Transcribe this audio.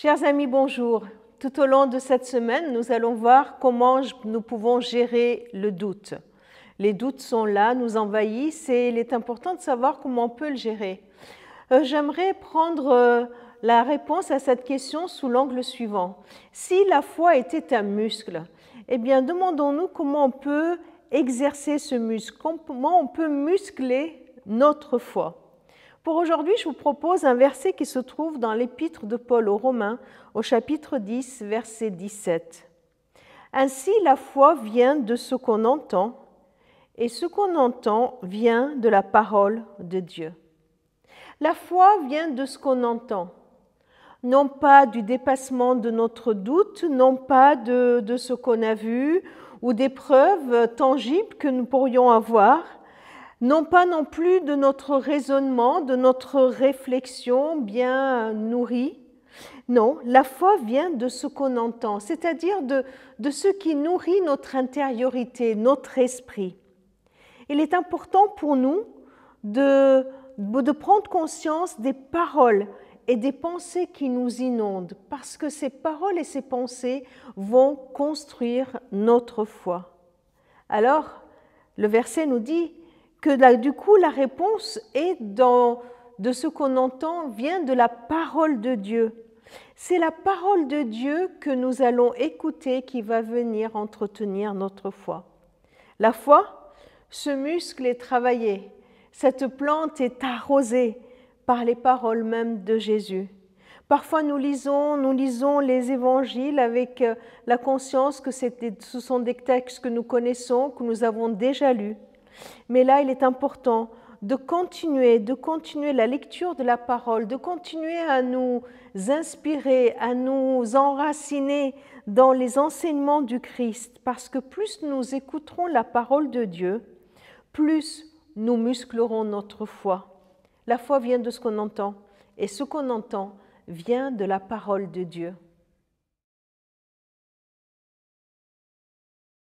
Chers amis, bonjour. Tout au long de cette semaine, nous allons voir comment nous pouvons gérer le doute. Les doutes sont là, nous envahissent et il est important de savoir comment on peut le gérer. J'aimerais prendre la réponse à cette question sous l'angle suivant. Si la foi était un muscle, eh bien demandons-nous comment on peut exercer ce muscle, comment on peut muscler notre foi. Pour aujourd'hui, je vous propose un verset qui se trouve dans l'épître de Paul aux Romains, au chapitre 10, verset 17. Ainsi, la foi vient de ce qu'on entend, et ce qu'on entend vient de la parole de Dieu. La foi vient de ce qu'on entend, non pas du dépassement de notre doute, non pas de ce qu'on a vu ou des preuves tangibles que nous pourrions avoir, non pas non plus de notre raisonnement, de notre réflexion bien nourrie. Non, la foi vient de ce qu'on entend, c'est-à-dire de ce qui nourrit notre intériorité, notre esprit. Il est important pour nous de prendre conscience des paroles et des pensées qui nous inondent, parce que ces paroles et ces pensées vont construire notre foi. Alors, le verset nous dit que du coup, la réponse est de ce qu'on entend vient de la parole de Dieu. C'est la parole de Dieu que nous allons écouter qui va venir entretenir notre foi. La foi, ce muscle est travaillé, cette plante est arrosée par les paroles même de Jésus. Parfois, nous lisons les évangiles avec la conscience que ce sont des textes que nous connaissons, que nous avons déjà lus. Mais là, il est important de continuer la lecture de la parole, de continuer à nous inspirer, à nous enraciner dans les enseignements du Christ, parce que plus nous écouterons la parole de Dieu, plus nous musclerons notre foi. La foi vient de ce qu'on entend, et ce qu'on entend vient de la parole de Dieu.